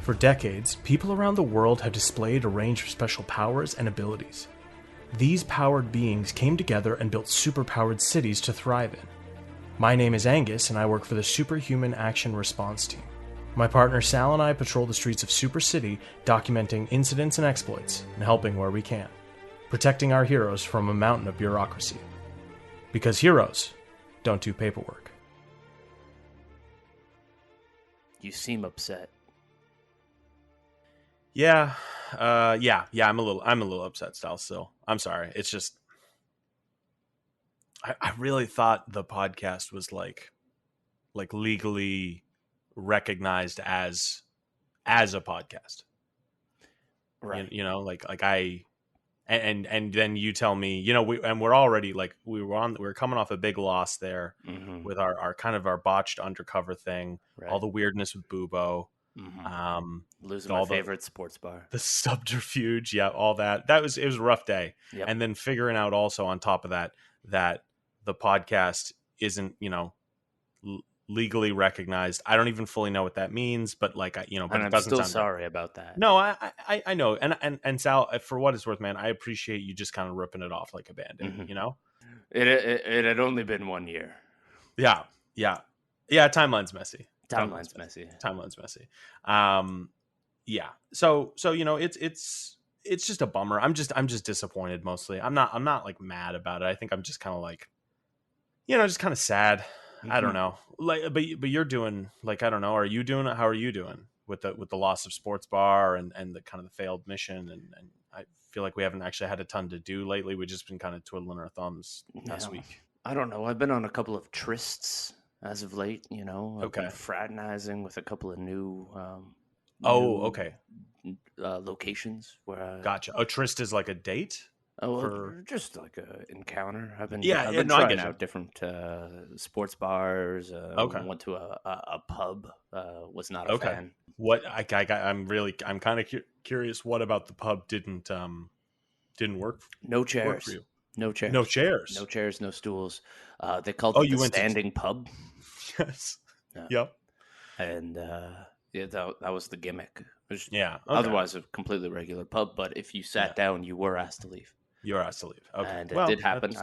For decades, people around the world have displayed a range of special powers and abilities. These powered beings came together and built superpowered cities to thrive in. My name is Angus, and I work for the Superhuman Action Response Team. My partner Sal and I patrol the streets of Super City, documenting incidents and exploits, and helping where we can, protecting our heroes from a mountain of bureaucracy. Because heroes don't do paperwork. You seem upset. Yeah, I'm a little upset still. I'm sorry. It's just, I really thought the podcast was like legally recognized as a podcast, Right? you know, like I, and then you tell me, you know, we're already like we were coming off a big loss there with our kind of our botched undercover thing, Right. all the weirdness with Bubo. Losing my favorite sports bar, the subterfuge, all that. It was a rough day. Yep. And then figuring out also on top of that the podcast isn't, you know, legally recognized. I don't even fully know what that means, but like, you know, but and it I'm doesn't still sound sorry about that. No, I know. And Sal, for what it's worth, man, I appreciate you just kind of ripping it off like a band-aid, you know? It had only been 1 year. Yeah. Timeline's messy. Timeline's messy. Yeah. So you know, it's just a bummer. I'm just disappointed mostly. I'm not like mad about it. I think I'm just kind of like, you know, just kind of sad. I don't know. Like, but you're doing, like, I don't know. Are you doing it? How are you doing with the loss of Sports Bar and the kind of the failed mission? And I feel like we haven't actually had a ton to do lately. We've just been kind of twiddling our thumbs last week. I don't know. I've been on a couple of trysts as of late, you know. I've been fraternizing with a couple of new locations where I... Gotcha. Oh, tryst is like a date? Just like a encounter. I've been trying out different sports bars. Went to a pub. Was not a fan. What I'm kind of curious. What about the pub didn't work? No chairs. Work for you? No chairs. No chairs. No chairs. No stools. They called it the standing pub. Yes. Yeah. Yep. And that was the gimmick. Okay. Otherwise, a completely regular pub. But if you sat down, you were asked to leave. You were asked to leave. Okay. And it did happen.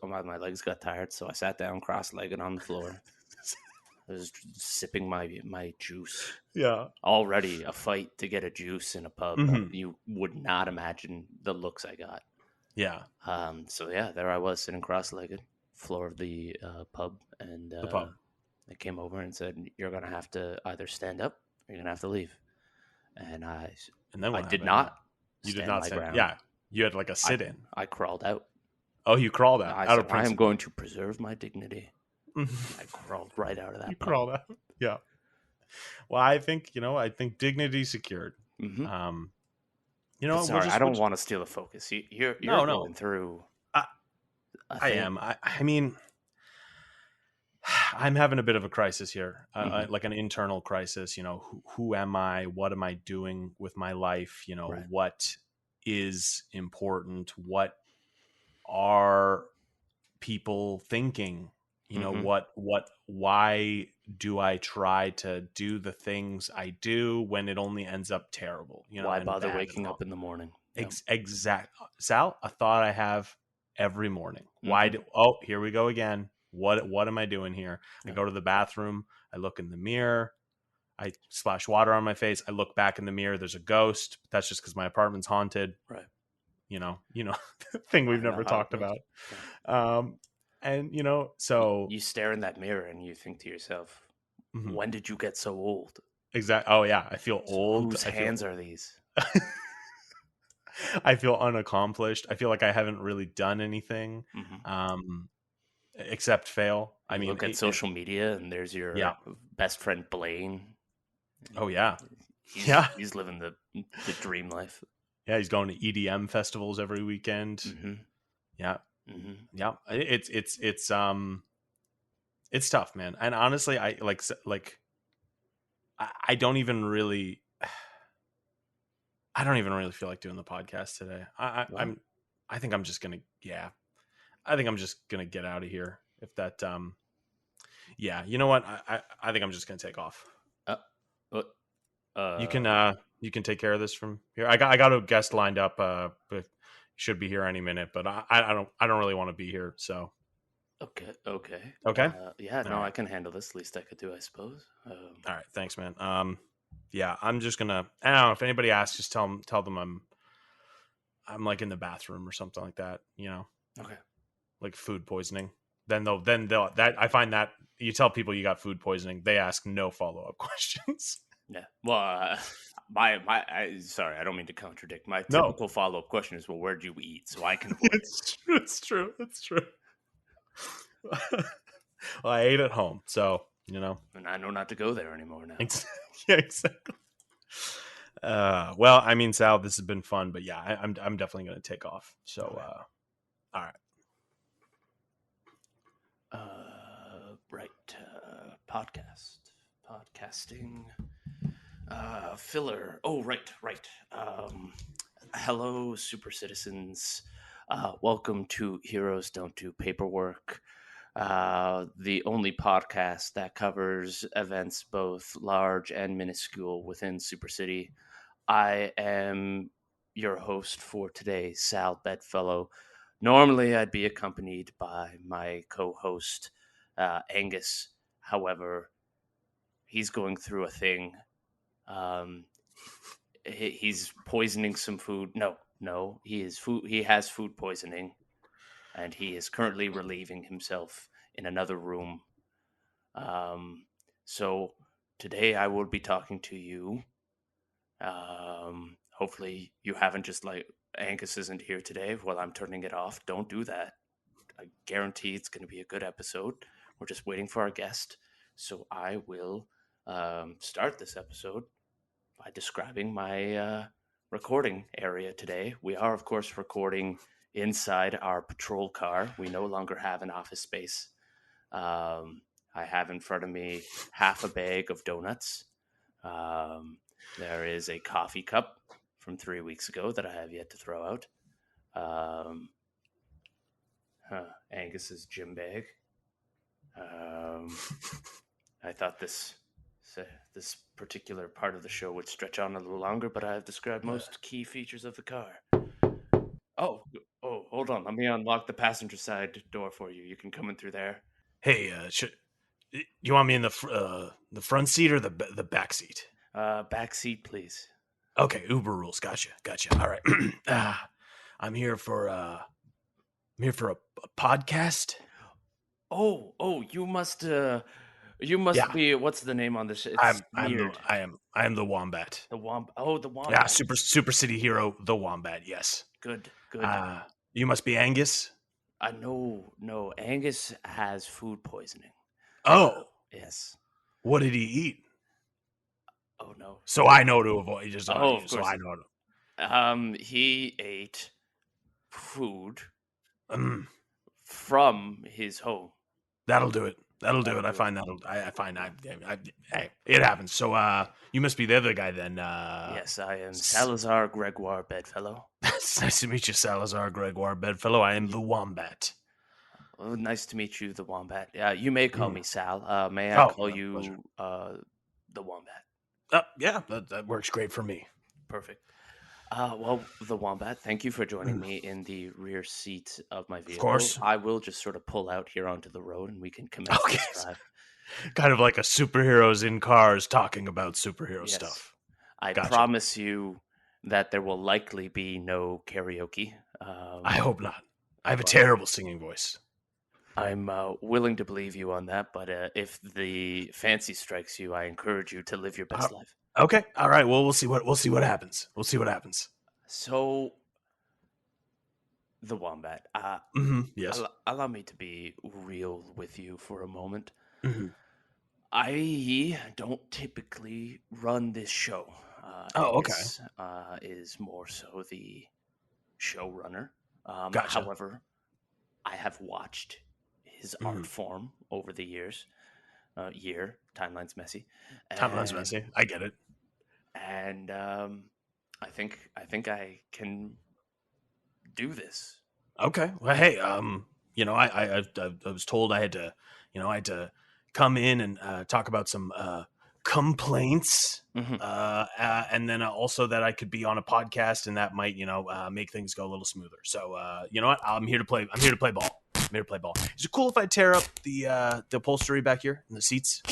My legs got tired, so I sat down cross-legged on the floor. I was sipping my juice. Yeah. Already a fight to get a juice in a pub. You would not imagine the looks I got. Yeah. There I was sitting cross-legged, floor of the pub, and the pub. They came over and said, "You're gonna have to either stand up, or you're gonna have to leave." And I did not. You did not stand. Yeah. You had like a sit-in. I crawled out. Oh, you crawled out. I said, I am going to preserve my dignity. I crawled right out of that. You crawled out. Yeah. Well, I think dignity secured. You know, sorry, I don't want to steal the focus. You're going through. I am. I mean, I'm having a bit of a crisis here, like an internal crisis. You know, who am I? What am I doing with my life? You know, what is important? What are people thinking? You know, why do I try to do the things I do when it only ends up terrible? You know, why bother waking up in the morning? Exact, Sal, a thought I have every morning. Here we go again. What am I doing here? I go to the bathroom. I look in the mirror. I splash water on my face. I look back in the mirror. There's a ghost. That's just because my apartment's haunted. Right. You know, thing we've never talked about. And you know, so you stare in that mirror and you think to yourself, when did you get so old? Exactly. Oh yeah, I feel old. Whose hands are these? I feel unaccomplished. I feel like I haven't really done anything, except fail. I mean, look at social media and there's your best friend Blaine. Oh yeah, he's living the dream life. Yeah, he's going to EDM festivals every weekend. Yeah. Yeah, it's tough, man. And honestly, I don't even really feel like doing the podcast today. I think I'm just gonna get out of here. If that you know what, I think I'm just gonna take off. You can take care of this from here. I got a guest lined up. But should be here any minute. But I don't really want to be here. So. Okay. Yeah. No, right. I can handle this. Least I could do, I suppose. All right. Thanks, man. Yeah, I'm just gonna. I don't know if anybody asks, just tell them I'm like in the bathroom or something like that. Okay. Like food poisoning. Then they'll that I find that you tell people you got food poisoning, they ask no follow-up questions. Yeah. Well, sorry, I don't mean to contradict. My typical follow-up question is, well, where'd you eat? So I can avoid It's true. Well, I ate at home, so and I know not to go there anymore now. Yeah, exactly. Well, I mean, Sal, this has been fun, but yeah, I'm definitely going to take off. So, all right. Right. Podcasting. Filler. Oh, right. Hello, super citizens. Welcome to Heroes Don't Do Paperwork. The only podcast that covers events both large and minuscule within Super City. I am your host for today, Sal Bedfellow. Normally, I'd be accompanied by my co-host, Angus. However, he's going through a thing. He's poisoning some food. No, he has food poisoning. And he is currently relieving himself in another room. So today I will be talking to you. Hopefully you haven't just Angus isn't here today while I'm turning it off. Don't do that. I guarantee it's going to be a good episode. We're just waiting for our guest. So I will start this episode by describing my recording area today. We are, of course, recording inside our patrol car. We no longer have an office space. I have in front of me half a bag of donuts. There is a coffee cup from 3 weeks ago that I have yet to throw out. Angus's gym bag. I thought this particular part of the show would stretch on a little longer, but I have described most key features of the car. Oh, hold on. Let me unlock the passenger side door for you. You can come in through there. Hey, you want me in the front seat or the back seat? Back seat, please. Okay, Uber rules. Gotcha. All right. I'm here for a podcast. Oh, you must be. What's the name on this? I am the Wombat. The Wombat. Oh, the Wombat. Yeah, super city hero, the Wombat. Yes. Good. You must be Angus. No. Angus has food poisoning. Oh, yes. What did he eat? Oh no. So I know to avoid. Just of course. So I know to. He ate food from his home. That'll do it. I find it happens. So you must be the other guy then. Yes, I am Salazar Gregoire Bedfellow. It's nice to meet you, Salazar Gregoire Bedfellow. I am the Wombat. Oh, nice to meet you, the Wombat. You may call me Sal. May I call you the Wombat? Yeah, that works great for me. Perfect. Well, the Wombat, thank you for joining me in the rear seat of my vehicle. Of course. I will just sort of pull out here onto the road and we can commence this drive. Kind of like a superheroes in cars talking about superhero stuff. I promise you that there will likely be no karaoke. I hope not. I have a terrible singing voice. I'm willing to believe you on that, but if the fancy strikes you, I encourage you to live your best life. Okay. All right. Well, we'll see what happens. So, the Wombat. Yes. Allow me to be real with you for a moment. Mm-hmm. I don't typically run this show. Okay. Is more so the showrunner. Gotcha. However, I have watched his art form over the years. Timeline's messy. Timeline's messy. I get it. And I think I can do this. Okay. Well, hey, I was told I had to come in and talk about some complaints, Mhm. and then also that I could be on a podcast, and that might make things go a little smoother. So you know what? I'm here to play. I'm here to play ball. I'm here to play ball. Is it cool if I tear up the upholstery back here in the seats?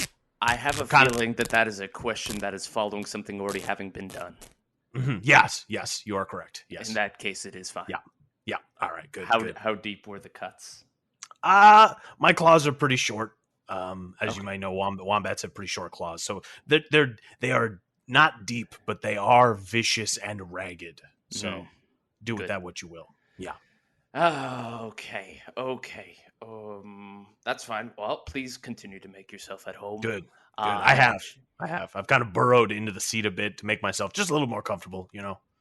I have a Kinda- feeling that is a question that is following something already having been done. Yes, you are correct. Yes. In that case, it is fine. Yeah. All right. Good. How good. how deep were the cuts? My claws are pretty short. As you Okay. might know, wombats have pretty short claws, so they are not deep, but they are vicious and ragged. So do with Good. that what you will. Yeah. Okay. That's fine. Well, please continue to make yourself at home. Good. Uh, I have. I've kind of burrowed into the seat a bit to make myself just a little more comfortable.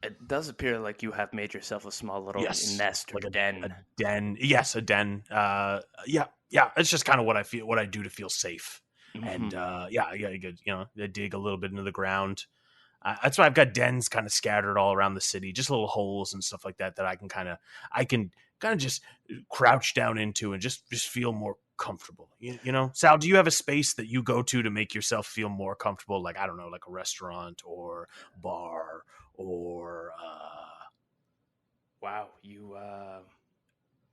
It does appear like you have made yourself a small little nest or like den. A den. Yes, a den. Yeah. It's just kind of what I do to feel safe. And you could, I dig a little bit into the ground. That's why I've got dens kind of scattered all around the city, just little holes and stuff like that I can kind of just crouch down into and just feel more comfortable. Sal, do you have a space that you go to make yourself feel more comfortable? Like, I don't know, like a restaurant or bar or Wow,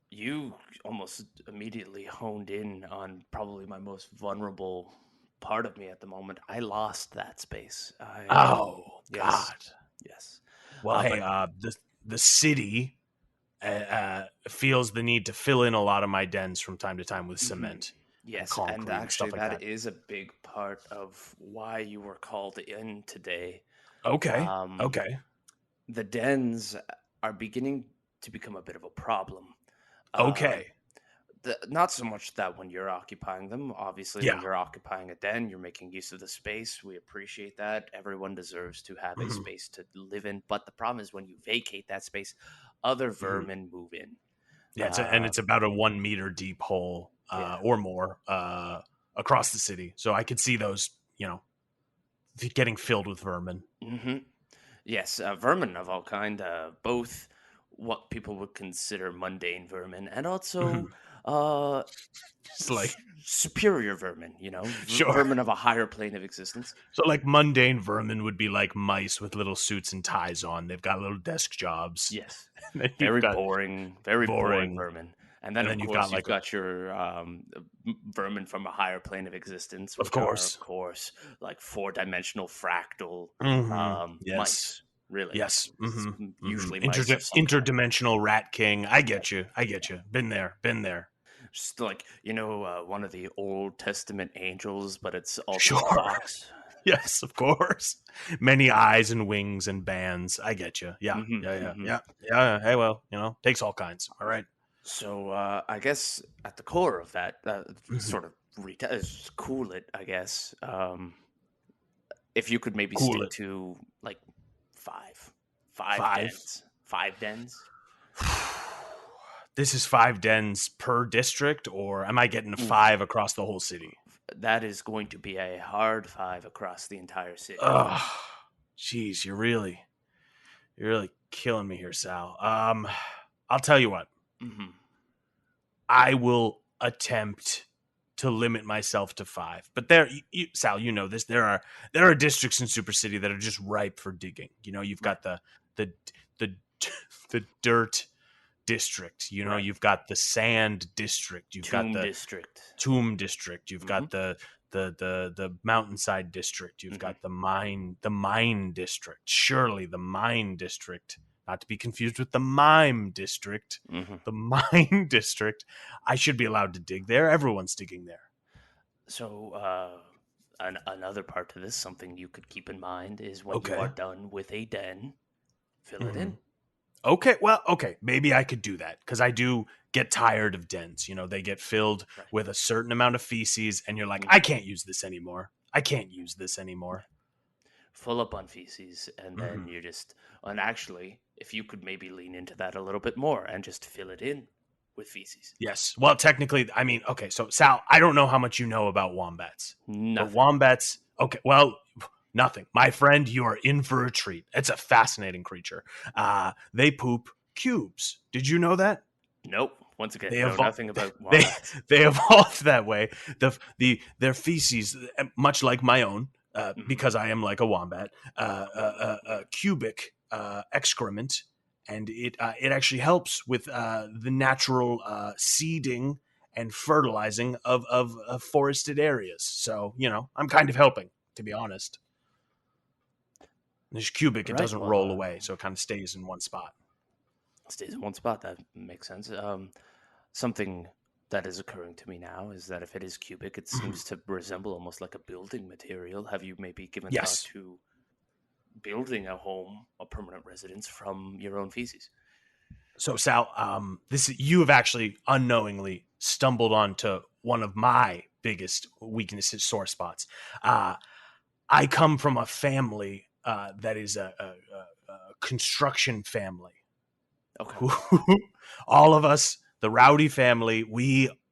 you almost immediately honed in on probably my most vulnerable part of me at the moment. I lost that space. oh Yes. God. Yes. Well, hey, but the city feels the need to fill in a lot of my dens from time to time with cement. Yes, concrete and and actually stuff like that that. is a big part of why you were called in today. Okay. Um, Okay. The dens are beginning to become a bit of a problem. Okay. Not so much that when you're occupying them. Obviously, when Yeah. you're occupying a den, you're making use of the space. We appreciate that. Everyone deserves to have a space to live in. But the problem is when you vacate that space, other vermin move in. Yeah, it's about a 1 meter deep hole or more across the city. So I could see those, getting filled with vermin. Mm-hmm. Yes, vermin of all kind, both what people would consider mundane vermin and also It's like superior vermin, Sure. vermin of a higher plane of existence. So like mundane vermin would be like mice with little suits and ties on. They've got little desk jobs. Yes, You've got very boring vermin. And then, And then of you've course, got, like, you've got your vermin from a higher plane of existence, Of which course. are, of course, like four-dimensional fractal Yes. mice. Really, Yes. It's usually mice of some kind. Interdimensional rat king. I get you. Been there. Just like one of the Old Testament angels, but it's also Sure. a fox. Yes, of course. Many eyes and wings and bands. I get you. Yeah. Mhm. Yeah. Hey, well, takes all kinds. All right. So I guess at the core of that, sort of cool it. I guess if you could maybe Cool stick it. to like five Five? dens, 5 dens. This is 5 dens per district, or am I getting 5 across the whole city? That is going to be a hard 5 across the entire city. Ugh. Jeez, you're really killing me here, Sal. I'll tell you what. Mm-hmm. I will attempt to limit myself to 5. But Sal, you know this. There are districts in Super City that are just ripe for digging. You've got the dirt district. Right. You've got the sand district. You've got the district. tomb district. You've got the mountainside district. You've got the mine district. Surely the mine district, not to be confused with the mime district. The mine district. I should be allowed to dig there. Everyone's digging there. So another part to this, something you could keep in mind, is when you are done with a den, fill it in. Okay, well, maybe I could do that because I do get tired of dens. They get filled with a certain amount of feces, and you're like, I can't use this anymore. Full up on feces, and then you just, and actually, if you could maybe lean into that a little bit more and just fill it in with feces. Yes. Well, technically, I mean, okay, so Sal, I don't know how much you know about wombats. Nothing. But wombats, okay, well, nothing. My friend, you are in for a treat. It's a fascinating creature. They poop cubes. Did you know that? Nope. Once again, nothing about wombats. They evolved that way. Their feces, much like my own, because I am like a wombat, cubic excrement, and it actually helps with the natural seeding and fertilizing of forested areas. So I'm kind of helping, to be honest. This cubic, it doesn't roll away, so it kind of stays in one spot. Stays in one spot. That makes sense. Something that is occurring to me now is that if it is cubic, it seems to resemble almost like a building material. Have you maybe given thought to building a home, a permanent residence from your own feces? So Sal, you have actually unknowingly stumbled onto one of my biggest weaknesses, sore spots. I come from a family that is a construction family. Okay. All of us, the Rowdy family,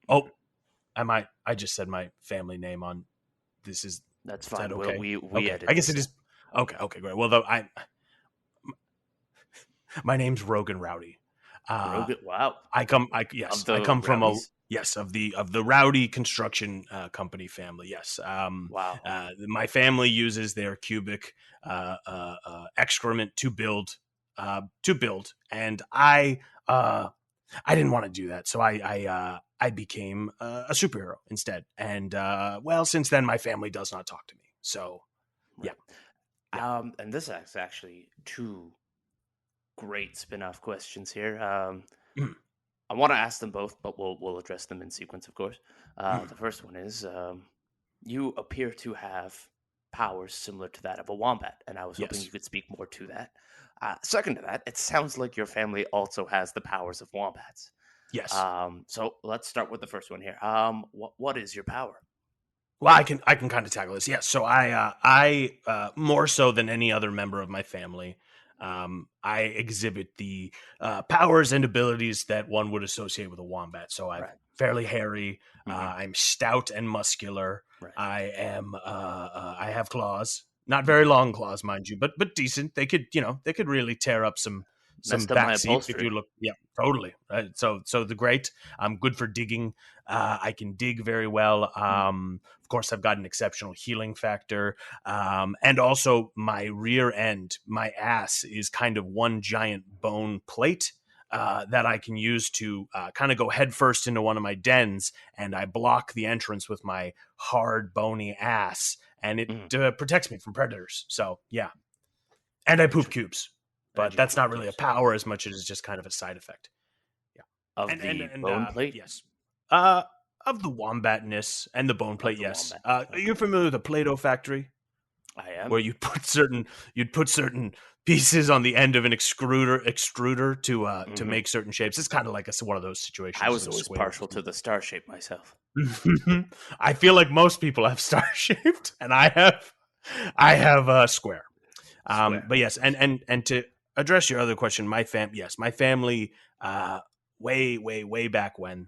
I just said my family name on this. That's fine. That okay? We okay. edit I guess this. It is. Okay, great. Well, my name's Rogan Rowdy. Rogan, wow. I come from Rowdies? of the Rowdy construction company family. Yes. Wow. My family uses their cubic excrement to build, and I didn't want to do that, so I became a superhero instead. And since then, my family does not talk to me. So, yeah. And this is actually two great spin-off questions here. I want to ask them both, but we'll address them in sequence, of course. The first one is you appear to have powers similar to that of a wombat, and I was hoping you could speak more to that. Second to that, it sounds like your family also has the powers of wombats. Yes. So let's start with the first one here. What is your power? Well, I can kind of tackle this. Yes. So I more so than any other member of my family, I exhibit the powers and abilities that one would associate with a wombat. So I'm fairly hairy. I'm stout and muscular. Right. I have claws, not very long claws, mind you, but decent. They could really tear up some backseat if you look. Yeah, totally. Right. So the great. I'm good for digging. I can dig very well. Of course, I've got an exceptional healing factor. And also my rear end, my ass is kind of one giant bone plate that I can use to kind of go headfirst into one of my dens, and I block the entrance with my hard, bony ass, and it protects me from predators. So, yeah. And I poop cubes. But that's not really a power as much as it's just kind of a side effect. Yeah. Of the bone plate? Yes. Of the wombatness and the bone plate, yes. Are you familiar with the Play-Doh factory? I am. Where you'd put certain pieces on the end of an extruder to make certain shapes. It's kind of like one of those situations. I was always partial to the star shape myself. I feel like most people have star shaped, and I have square. But yes, and to address your other question, my family, way back when,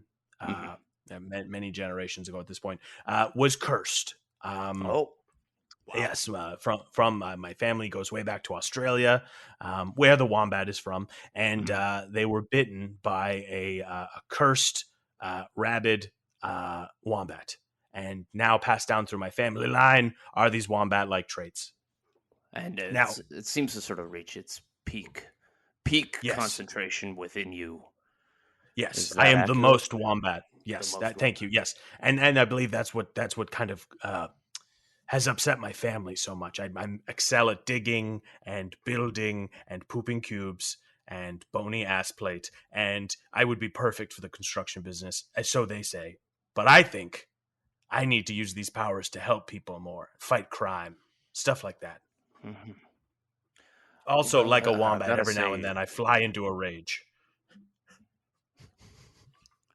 many generations ago at this point, was cursed. Wow. Yes, from my family goes way back to Australia, where the wombat is from, and they were bitten by a cursed rabid wombat, and now passed down through my family line are these wombat-like traits. And it seems to sort of reach its peak concentration within you. Yes, I am accurate? The most wombat. Yes, thank you. Yes, and I believe that's what kind of has upset my family so much. I excel at digging and building and pooping cubes and bony ass plate, and I would be perfect for the construction business, so they say. But I think I need to use these powers to help people more, fight crime, stuff like that. Also, like a wombat, every now and then I fly into a rage.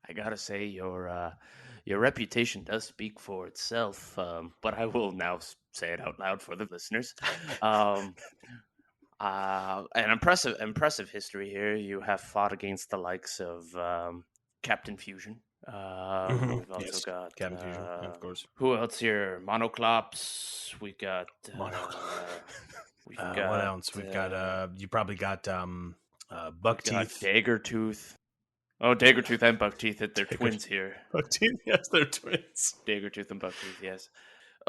I gotta say, your reputation does speak for itself, but I will now say it out loud for the listeners. An impressive history here. You have fought against the likes of Captain Fusion. We've also got Captain Fusion, of course. Who else here? Monoclops. We got what else? We've got you probably got Buckteeth, Daggertooth. Oh, Daggertooth and Buckteeth, they're twins here. Buckteeth, yes, they're twins. Daggertooth and Buckteeth, yes.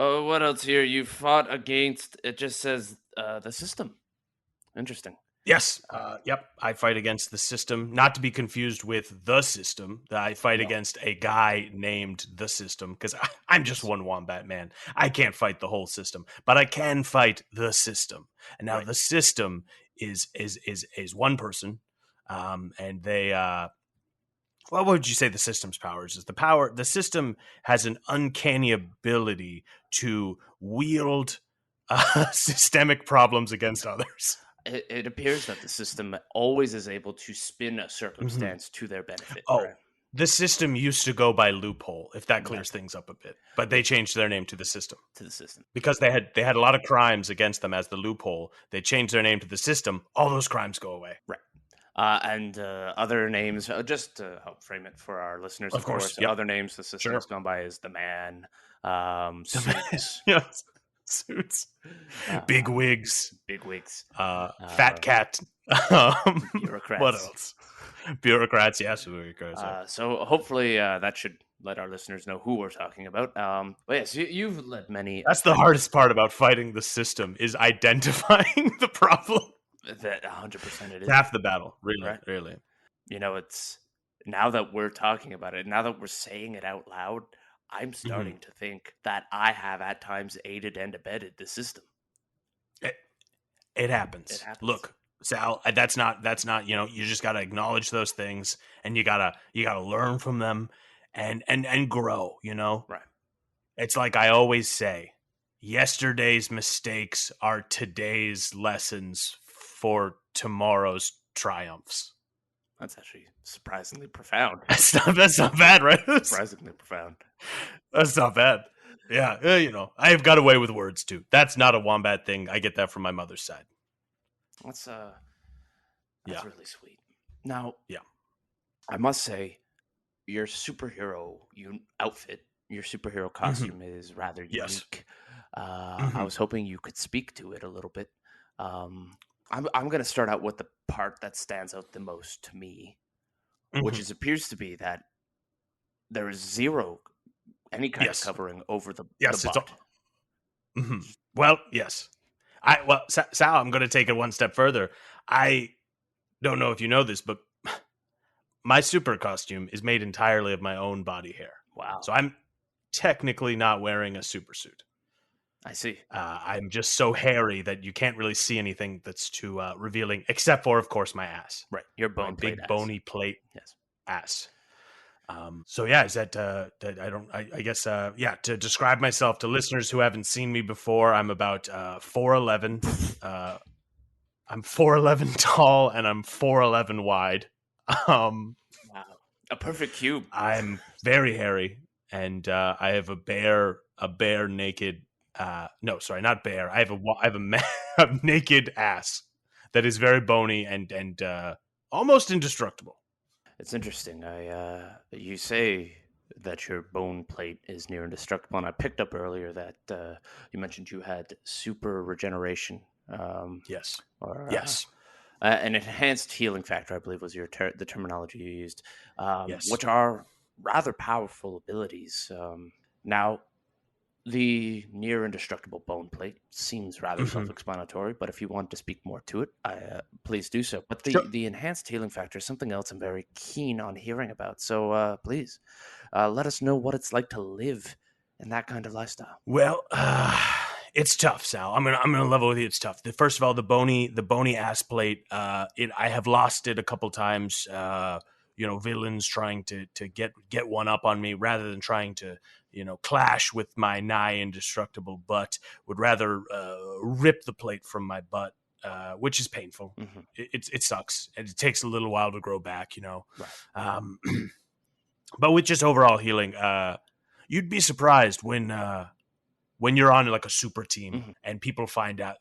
Oh, what else here? You fought against. It just says the system. Interesting. Yes. Yep. I fight against the system, not to be confused with the system. I fight No. against a guy named the system because I'm just one wombat man. I can't fight the whole system, but I can fight the system. And now Right. the system is one person, and they. What would you say the system's powers is? The system has an uncanny ability to wield systemic problems against others. It appears that the system always is able to spin a circumstance to their benefit. Oh, Right? the system used to go by Loophole, if that clears Okay. things up a bit. But they changed their name to the system. To the system. Because they had a lot of crimes against them as the Loophole. They changed their name to the system. All those crimes go away. Right. And other names, just to help frame it for our listeners, Of course, yep. other names the system has gone by is the Man, Suits, Yes. Suits, big wigs, fat cat, bureaucrats. What else? Bureaucrats, yes, bureaucrats. So hopefully that should let our listeners know who we're talking about. But yes, you've led many. That's the hardest part about fighting the system is identifying the problem. That 100% it is half the battle, really, right? Really. You know, it's now that we're talking about it, now that we're saying it out loud, I'm starting to think that I have at times aided and abetted the system. It happens. Look, Sal, that's not, you just got to acknowledge those things and you got to learn from them and grow, Right. It's like I always say, yesterday's mistakes are today's lessons for tomorrow's triumphs. That's actually surprisingly profound. That's not bad, right? Surprisingly profound. That's not bad. Yeah, I have got away with words too. That's not a wombat thing. I get that from my mother's side. That's Yeah. really sweet. Now, yeah, I must say, your superhero outfit, your superhero costume is rather unique. I was hoping you could speak to it a little bit. I'm going to start out with the part that stands out the most to me, which appears to be that there is zero any kind of covering over the butt. Well, yes. Sal, I'm going to take it one step further. I don't know if you know this, but my super costume is made entirely of my own body hair. Wow. So I'm technically not wearing a super suit. I see. I'm just so hairy that you can't really see anything that's too revealing, except for, of course, my ass. Right, your bone plate, big ass. Bony plate, yes, ass. So yeah, is that I guess to describe myself to listeners who haven't seen me before, I'm about 4'11". I'm 4'11" tall and I'm 4'11" wide. Wow, a perfect cube. I'm very hairy and I have a bare naked. No, sorry, not bare. I have a naked ass that is very bony and almost indestructible. It's interesting. You say that your bone plate is near indestructible, and I picked up earlier that you mentioned you had super regeneration. Yes. Yes. An enhanced healing factor, I believe, was the terminology you used. Yes. Which are rather powerful abilities. Now, the near indestructible bone plate seems rather self-explanatory, but if you want to speak more to it, please do so. But the enhanced healing factor is something else I'm very keen on hearing about. So please let us know what it's like to live in that kind of lifestyle. Well, it's tough, Sal. I'm gonna level with you. It's tough. First of all, the bony ass plate. I have lost it a couple times. Villains trying to get one up on me rather than trying to clash with my nigh indestructible butt, would rather rip the plate from my butt, which is painful. It sucks, and it takes a little while to grow back. Right. But with just overall healing, you'd be surprised when you're on like a super team and people find that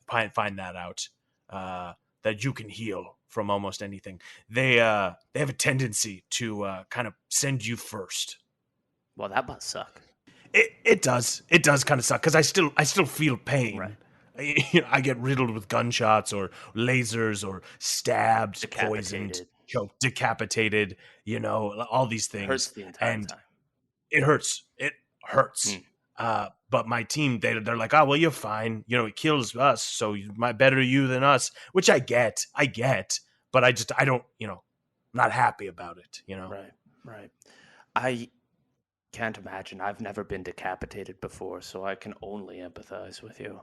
out that you can heal from almost anything. They have a tendency to kind of send you first. Well, that must suck. It does kind of suck because I still feel pain. Right. I get riddled with gunshots or lasers or stabbed, poisoned, choked, decapitated. All these things. It hurts the entire time. It hurts. But my team, they're like, oh, well, you're fine. You know, it kills us, so better you than us, which I get, but I don't, I'm not happy about it, Right. I can't imagine. I've never been decapitated before, so I can only empathize with you.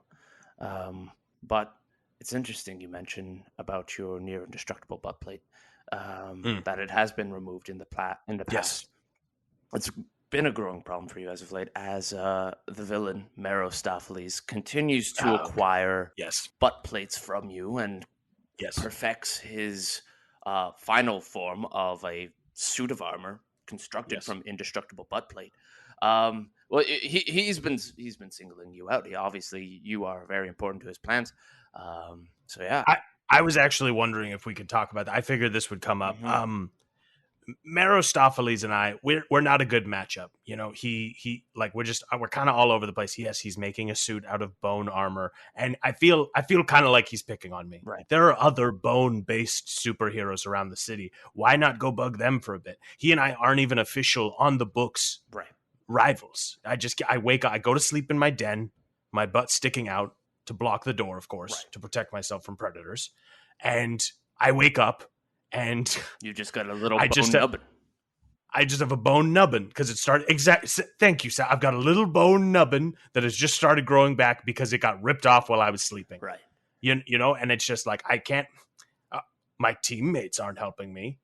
But it's interesting you mention about your near indestructible butt plate, that it has been removed in the past. Yes. It's been a growing problem for you as of late, as the villain Merostophles continues to acquire Yes. butt plates from you and perfects his final form of a suit of armor constructed from indestructible butt plate. Well, he's been singling you out. Obviously, you are very important to his plans. So yeah, I was actually wondering if we could talk about that. I figured this would come up. Mm-hmm. Merostophles and I, we're not a good matchup. He like we're kind of all over the place. Yes, he's making a suit out of bone armor, and I feel kind of like he's picking on me. Right. There are other bone-based superheroes around the city. Why not go bug them for a bit? He and I aren't even official on the books. Right. Rivals. I wake up, I go to sleep in my den, my butt sticking out to block the door, of course, to protect myself from predators, and I wake up. And you just got a little nubbin. I just have a bone nubbin because it started. Thank you, Sal. I've got a little bone nubbin that has just started growing back because it got ripped off while I was sleeping. Right. And it's just like I can't. My teammates aren't helping me.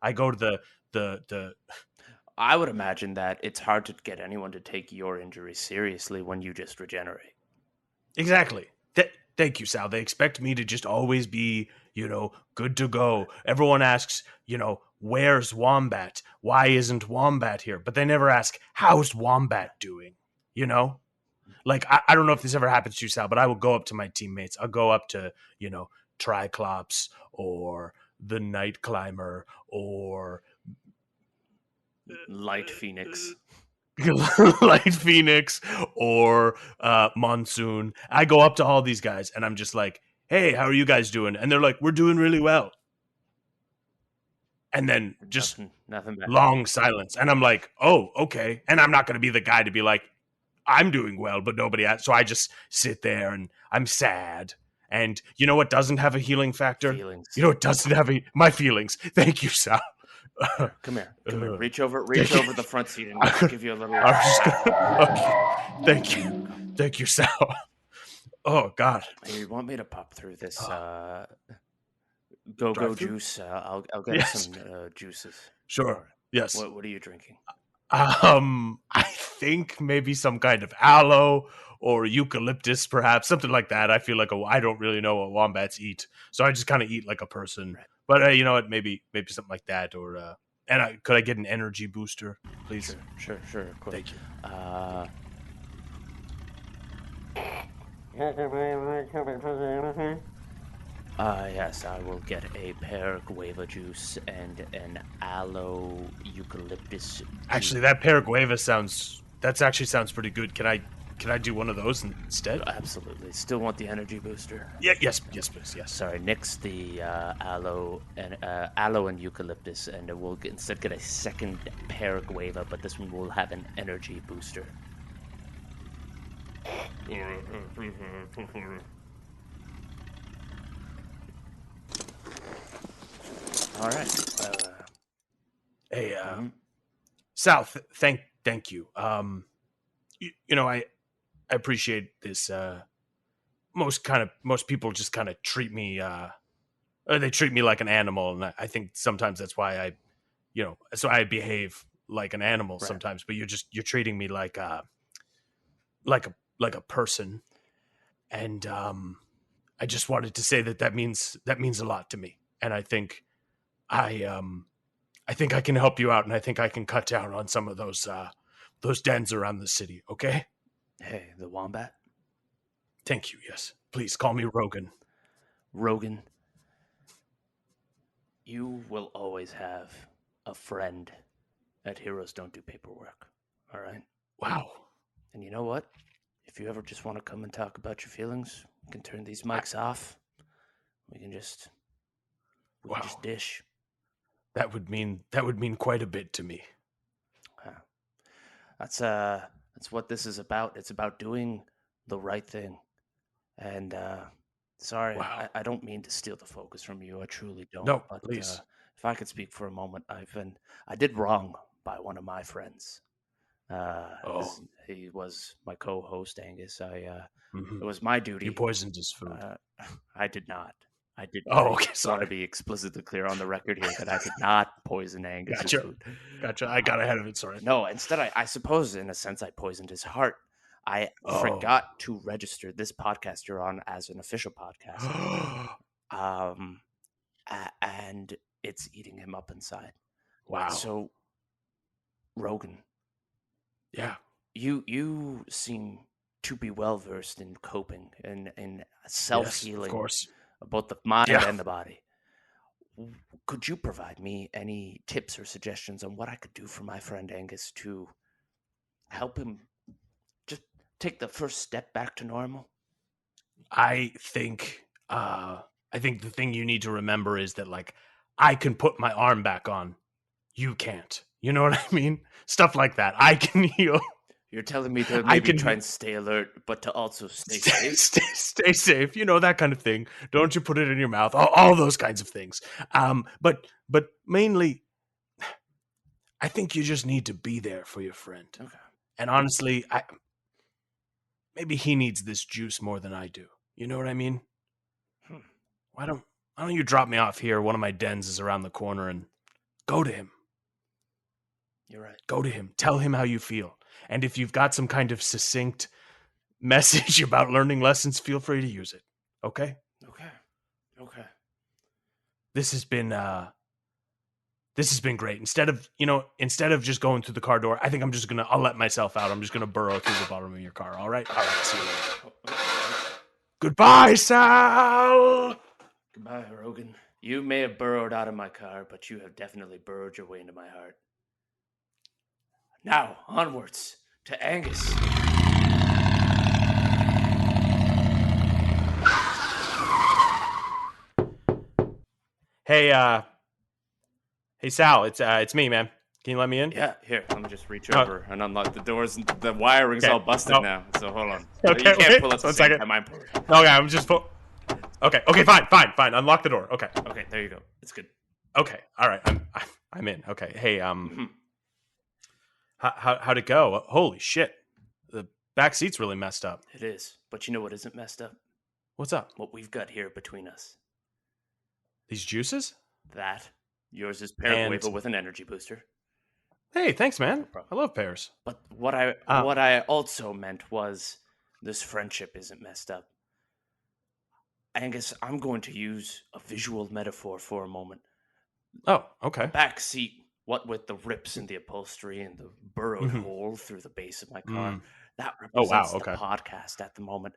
I go to the. I would imagine that it's hard to get anyone to take your injury seriously when you just regenerate. Exactly. Thank you, Sal. They expect me to just always be, good to go. Everyone asks, where's Wombat? Why isn't Wombat here? But they never ask, how's Wombat doing? Like, I don't know if this ever happens to you, Sal, but I will go up to my teammates. I'll go up to, Triclops or the Night Climber or Light Phoenix. Light Phoenix or Monsoon. I go up to all these guys and I'm just like, hey, how are you guys doing? And they're like, we're doing really well. And then just nothing long silence. And I'm like, oh, okay. And I'm not going to be the guy to be like, I'm doing well, but nobody else. So I just sit there and I'm sad. And you know what doesn't have a healing factor? Feelings. You know what doesn't have my feelings? Thank you, Sal. Come here. Reach over the front seat and I'll give you a little. Okay. Thank you, Sal. Oh God. You want me to pop through this go juice? I'll get some juices. Sure. Yes. What are you drinking? I think maybe some kind of aloe or eucalyptus, perhaps something like that. I feel like I don't really know what wombats eat, so I just kind of eat like a person. Right. But you know what? Maybe something like that, or could I get an energy booster, please? Sure. Of course. Thank you. Yes, I will get a pear guava juice and an aloe eucalyptus juice. Actually, that pear guava sounds pretty good. Can I do one of those instead? Absolutely. Still want the energy booster? Yes, please. Yes. Sorry, nix the aloe and eucalyptus, and we'll instead get a second pear guava, but this one will have an energy booster. All right. Hey, Sal, thank you. I appreciate this. Most people just kind of treat me, they treat me like an animal, and I think sometimes that's why so I behave like an animal sometimes. But you're treating me like a person, and I just wanted to say that means a lot to me, and I think I think I can help you out, and I think I can cut down on some of those dens around the city. Okay. Hey, the Wombat. Thank you. Yes, please call me Rogan. Rogan, you will always have a friend at Heroes Don't Do Paperwork. All right. Wow. And you know what? If you ever just want to come and talk about your feelings, you can turn these mics off. We can just dish. That would mean quite a bit to me. That's That's what this is about. It's about doing the right thing. And sorry, Wow. I don't mean to steal the focus from you. I truly don't. No, But please. if I could speak for a moment, I did wrong by one of my friends. Oh. He was my co-host, Angus. Mhm. It was my You duty. poisoned his food. I did not. I Oh, okay, want sorry. to be explicitly clear on the record here that I did not poison Angus's food. Gotcha. I got ahead of it. Sorry. No, instead, I suppose in a sense I poisoned his heart. I Oh. forgot to register this podcast you're on as an official podcast. And it's eating him up inside. Wow. So, Rogan, Yeah. you seem to be well versed in coping and in self-healing, Yes, of course. both the mind Yeah. and the body. Could you provide me any tips or suggestions on what I could do for my friend Angus to help him just take the first step back to normal? I think the thing you need to remember is that, like, I can put my arm back on. You can't. You know what I mean? Stuff like that. I can heal. You're telling me to I maybe can try and stay alert, but to also stay safe? stay safe. You know, that kind of thing. Don't you put it in your mouth. All those kinds of things. But mainly, I think you just need to be there for your friend. Okay. And honestly, maybe he needs this juice more than I do. You know what I mean? Why don't you drop me off here? One of my dens is around the corner, and go to him. You're right. Go to him. Tell him how you feel. And if you've got some kind of succinct message about learning lessons, feel free to use it. Okay? Okay. This has been great. Instead of just going through the car door, I think I'll let myself out. I'm just gonna burrow through the bottom of your car. All right? All right, see you later. Goodbye, Sal! Goodbye, Rogan. You may have burrowed out of my car, but you have definitely burrowed your way into my heart. Now, onwards to Angus. Hey, Sal, it's me, man. Can you let me in? Yeah, here. Let me just reach over and unlock the doors. The wiring's all busted now, so hold on. Okay, you can't pull up the one same second. time I'm pulling. Okay, I'm just Okay, fine. Unlock the door. Okay, there you go. It's good. Okay, all right. I'm in. Okay, hey, how'd it go? Holy shit, the back seat's really messed up. It is, but you know what isn't messed up? What's up? What we've got here between us. These juices? That. Yours is pear guava with an energy booster. Hey, thanks, man. I love pears. But what I also meant was this friendship isn't messed up. Angus, I'm going to use a visual metaphor for a moment. Oh, okay. The back seat, what with the rips in the upholstery and the burrowed hole through the base of my car, that represents the podcast at the moment.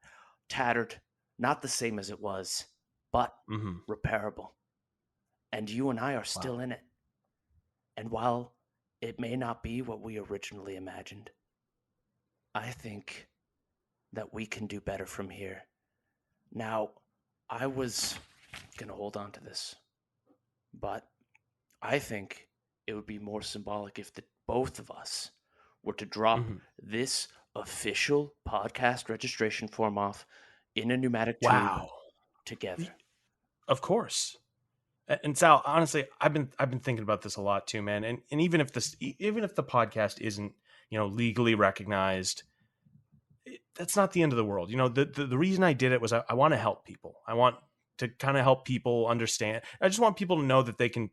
Tattered, not the same as it was, but repairable. And you and I are still in it. And while it may not be what we originally imagined, I think that we can do better from here. Now, I was going to hold on to this, but I think it would be more symbolic if both of us were to drop this official podcast registration form off in a pneumatic tube together. Of course. And Sal, honestly, I've been thinking about this a lot too, man. And even if the podcast isn't, legally recognized, that's not the end of the world. The reason I did it was I want to help people. I want to kind of help people understand. I just want people to know that they can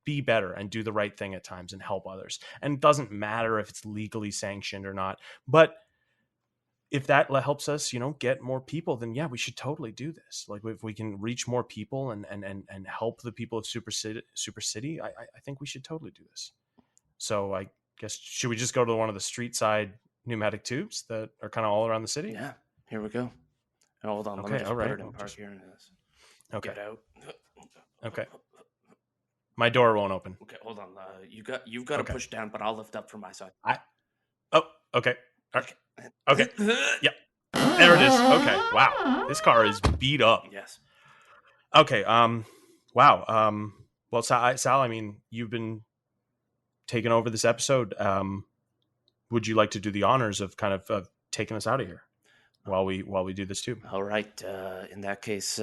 be better and do the right thing at times and help others. And it doesn't matter if it's legally sanctioned or not. But if that helps us, get more people, then yeah, we should totally do this. Like, if we can reach more people and help the people of Super City, I think we should totally do this. So I guess, should we just go to one of the street side pneumatic tubes that are kind of all around the city? Yeah, here we go. Hold on, let me just put it in park here. Okay. Get out. Okay. My door won't open. Okay, hold on. You've got to push down, but I'll lift up from my side. Okay. Okay. Yep. There it is. Okay. Wow. This car is beat up. Yes. Okay. Wow. Well, Sal, I mean, you've been taking over this episode. would you like to do the honors of kind of taking us out of here while we do this too? All right. In that case,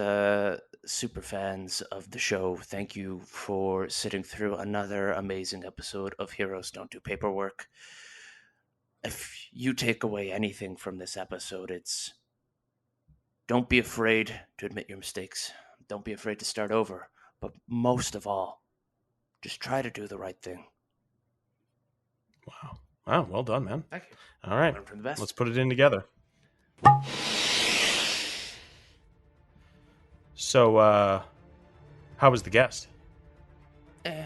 super fans of the show, thank you for sitting through another amazing episode of Heroes Don't Do Paperwork. If you take away anything from this episode, it's don't be afraid to admit your mistakes. Don't be afraid to start over. But most of all, just try to do the right thing. Wow. Wow, well done, man. Thank you. All right. Learn from the best. Let's put it in together. So, how was the guest? Eh.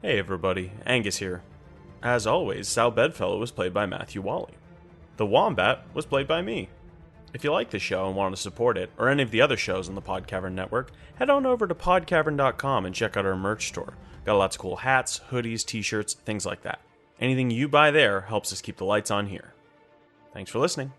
Hey everybody, Angus here. As always, Sal Bedfellow was played by Matthew Wally. The Wombat was played by me. If you like the show and want to support it, or any of the other shows on the Podcavern Network, head on over to podcavern.com and check out our merch store. Got lots of cool hats, hoodies, t-shirts, things like that. Anything you buy there helps us keep the lights on here. Thanks for listening.